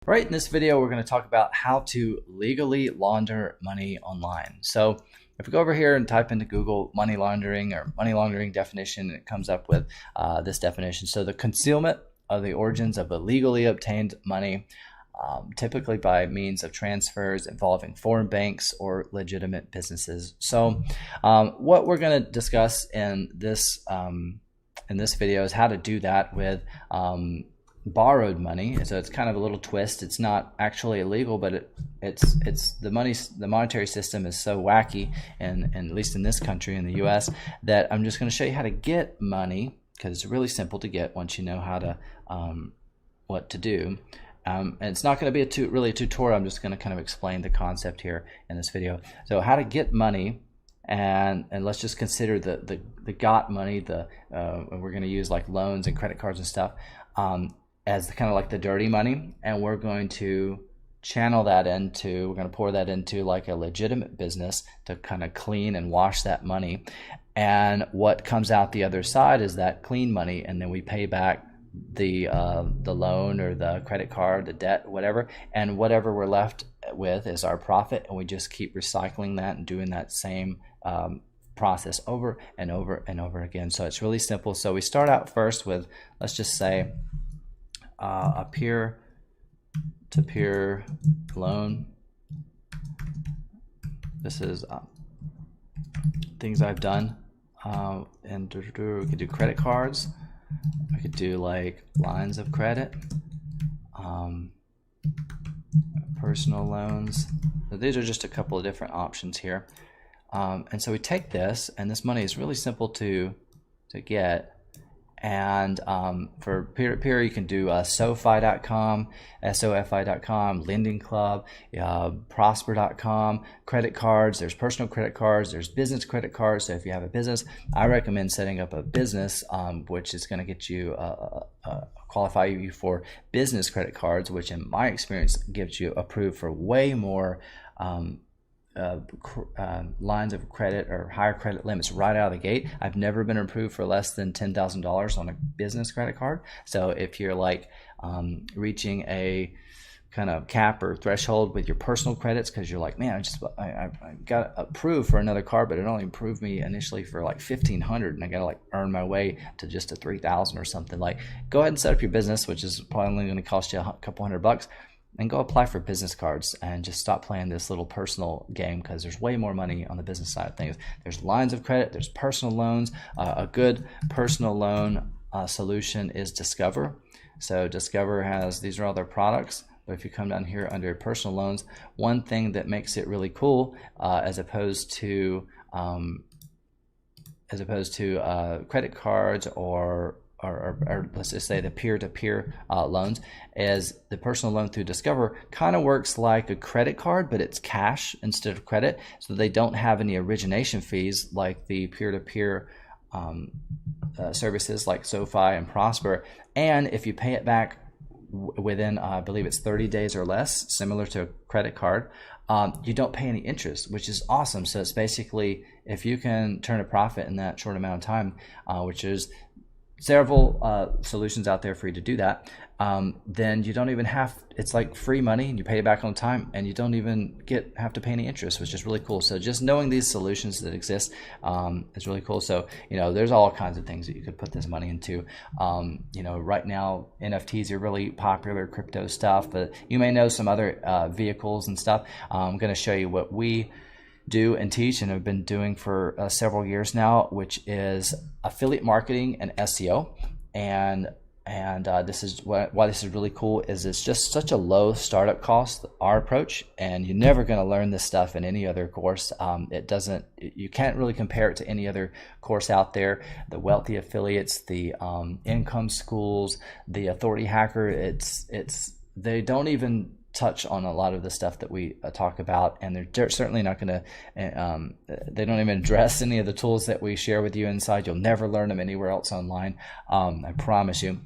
Right, in this video, we're going to talk about how to legally launder money online. So if we go over here and type into Google money laundering or money laundering definition, it comes up with this definition. So the concealment of the origins of illegally obtained money, typically by means of transfers involving foreign banks or legitimate businesses. So what we're going to discuss in this video is how to do that with borrowed money. So it's kind of a little twist. It's not actually illegal, but it's the monetary system is so wacky, and at least in this country, in the US, that I'm just going to show you how to get money, because it's really simple to get once you know how to what to do. And it's not going to be really a tutorial. I'm just going to kind of explain the concept here in this video. So how to get money, and let's just consider the got money. We're going to use like loans and credit cards and stuff as kind of like the dirty money, and we're going to channel that into, we're going to pour that into like a legitimate business to kind of clean and wash that money. And what comes out the other side is that clean money, and then we pay back the loan or the credit card, the debt, whatever, and whatever we're left with is our profit, and we just keep recycling that and doing that same process over and over and over again. So it's really simple. So we start out first with, let's just say, a peer-to-peer loan. This is things I've done, and we could do credit cards. I could do like lines of credit, personal loans. So these are just a couple of different options here, and so we take this, and this money is really simple to get. And for peer-to-peer, you can do SoFi.com, SOFI.com, Lending Club, Prosper.com, credit cards. There's personal credit cards, there's business credit cards. So if you have a business, I recommend setting up a business, which is going to get you qualify you for business credit cards, which in my experience gives you approved for way more lines of credit or higher credit limits right out of the gate. I've never been approved for less than $10,000 on a business credit card. So if you're like reaching a kind of cap or threshold with your personal credits, because you're like, man, I got approved for another card, but it only approved me initially for like $1,500, and I got to like earn my way to just a $3,000 or something. Like, go ahead and set up your business, which is probably only going to cost you a couple $100, and go apply for business cards, and just stop playing this little personal game, because there's way more money on the business side of things. There's lines of credit, there's personal loans. A good personal loan solution is Discover. So Discover has, these are all their products. But if you come down here under personal loans, one thing that makes it really cool, as opposed to credit cards or let's just say the peer-to-peer loans, is the personal loan through Discover kind of works like a credit card, but it's cash instead of credit. So they don't have any origination fees like the peer-to-peer services like SoFi and Prosper. And if you pay it back within, I believe it's 30 days or less, similar to a credit card, you don't pay any interest, which is awesome. So it's basically, if you can turn a profit in that short amount of time, which is several solutions out there for you to do that, then you don't even have, it's like free money, and you pay it back on time, and you don't even have to pay any interest, which is really cool. So just knowing these solutions that exist is really cool. So there's all kinds of things that you could put this money into. Right now NFTs are really popular, crypto stuff, but you may know some other vehicles and stuff. I'm going to show you what we do and teach and have been doing for several years now, which is affiliate marketing and SEO. And this is why this is really cool, is it's just such a low startup cost, our approach, and you're never going to learn this stuff in any other course. You can't really compare it to any other course out there. The Wealthy Affiliates, the income schools, the Authority Hacker, they don't even touch on a lot of the stuff that we talk about, and they're certainly not going to they don't even address any of the tools that we share with you inside. You'll never learn them anywhere else online, I promise you.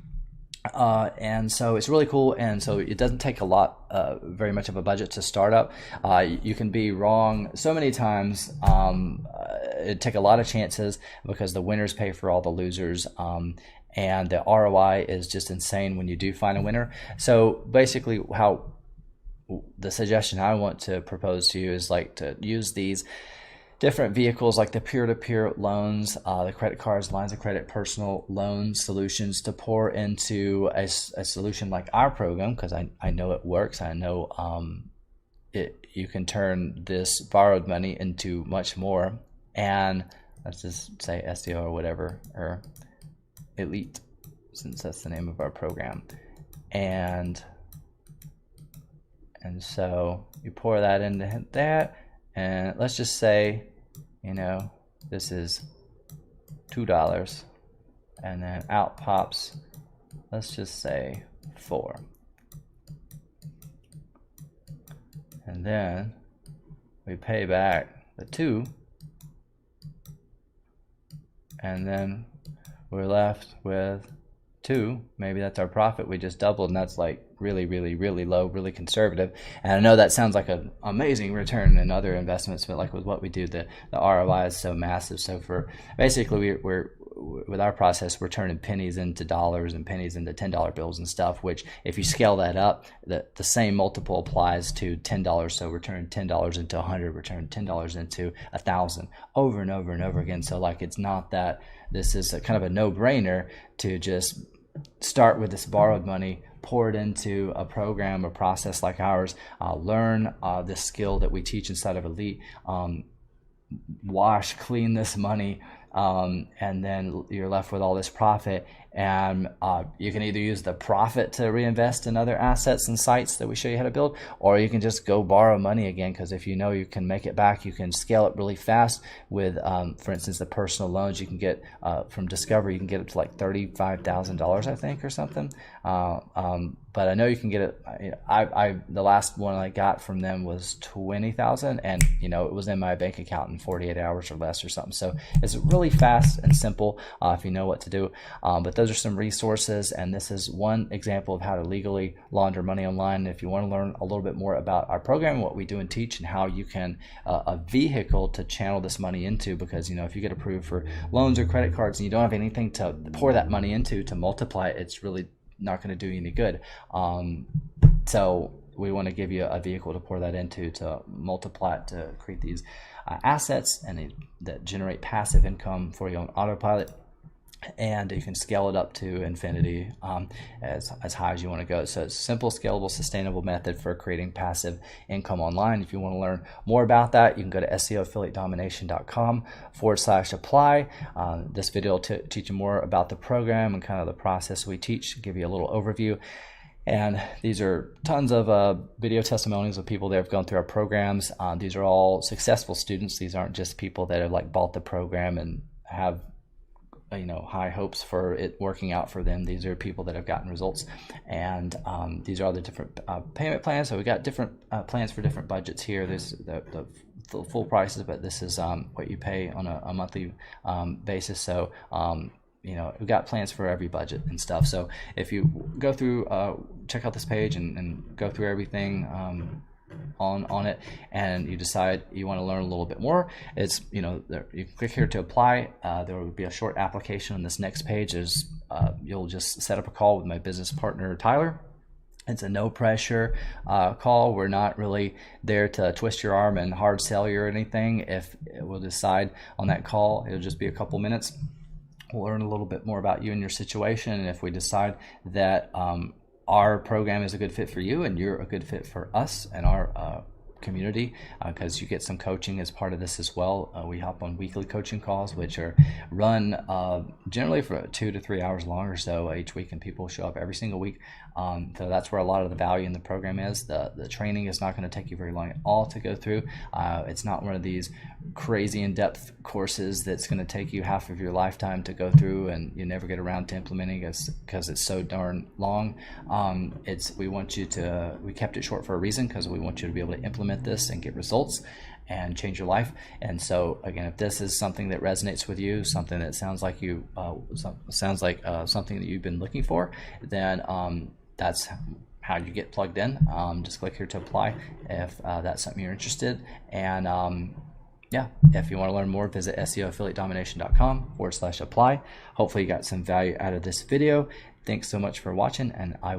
And so it's really cool, and so it doesn't take very much of a budget to start up. You can be wrong so many times. It'd take a lot of chances, because the winners pay for all the losers, and the ROI is just insane when you do find a winner. So basically, how the suggestion I want to propose to you is like to use these different vehicles like the peer-to-peer loans, the credit cards, lines of credit, personal loan solutions to pour into a solution like our program, because I know it works. I know you can turn this borrowed money into much more. And let's just say SDO or whatever, or Elite, since that's the name of our program. And so you pour that into that, and let's just say, this is $2, and then out pops, let's just say 4. And then we pay back the 2, and then we're left with 2. Maybe that's our profit. We just doubled, and that's like really, really, really low, really conservative. And I know that sounds like an amazing return in other investments, but like with what we do, the ROI is so massive. So for basically, we're with our process, we're turning pennies into dollars and pennies into $10 bills and stuff, which if you scale that up, the same multiple applies to $10. So we're turning $10 into 100, we're turning $10 into 1,000 over and over and over again. So like, it's not that this is a kind of a no-brainer to just start with this borrowed money, pour it into a program, a process like ours, learn this skill that we teach inside of Elite, clean this money, and then you're left with all this profit. And you can either use the profit to reinvest in other assets and sites that we show you how to build, or you can just go borrow money again, because if you know you can make it back, you can scale it really fast with, for instance, the personal loans you can get from Discover. You can get up to like $35,000, I think, or something. But I know you can get it. The last one I got from them was $20,000, and it was in my bank account in 48 hours or less or something. So it's really fast and simple if you know what to do. But those are some resources, and this is one example of how to legally launder money online. If you want to learn a little bit more about our program, what we do and teach, and how you can a vehicle to channel this money into, because if you get approved for loans or credit cards and you don't have anything to pour that money into to multiply it, it's really not going to do you any good. So we want to give you a vehicle to pour that into, to multiply it, to create these assets that generate passive income for you on autopilot. And you can scale it up to infinity, as high as you want to go. So it's a simple, scalable, sustainable method for creating passive income online. If you want to learn more about that, you can go to SEOaffiliatedomination.com/apply. This video will teach you more about the program and kind of the process we teach, give you a little overview. And these are tons of video testimonials of people that have gone through our programs. These are all successful students. These aren't just people that have like bought the program and have high hopes for it working out for them. These are people that have gotten results, and these are all the different payment plans. So we got different plans for different budgets here. This the full prices, but this is what you pay on a monthly basis. So we've got plans for every budget and stuff. So if you go through, check out this page and go through everything on it, and you decide you want to learn a little bit more, it's you can click here to apply. There will be a short application on this next page. You'll just set up a call with my business partner Tyler. It's a no pressure call. We're not really there to twist your arm and hard sell you or anything. If we'll decide on that call, it'll just be a couple minutes. We'll learn a little bit more about you and your situation, and if we decide that our program is a good fit for you and you're a good fit for us and our community, because you get some coaching as part of this as well. We hop on weekly coaching calls, which are run generally for 2 to 3 hours long or so each week, and people show up every single week. So that's where a lot of the value in the program is. The training is not going to take you very long at all to go through. It's not one of these crazy in-depth courses that's going to take you half of your lifetime to go through and you never get around to implementing it because it's so darn long. We kept it short for a reason, because we want you to be able to implement this and get results and change your life. And so again, if this is something that resonates with you, something that sounds like something that you've been looking for, then that's how you get plugged in. Just click here to apply if that's something you're interested in. And yeah, if you want to learn more, visit SEOaffiliatedomination.com/apply. Hopefully you got some value out of this video. Thanks so much for watching, and I will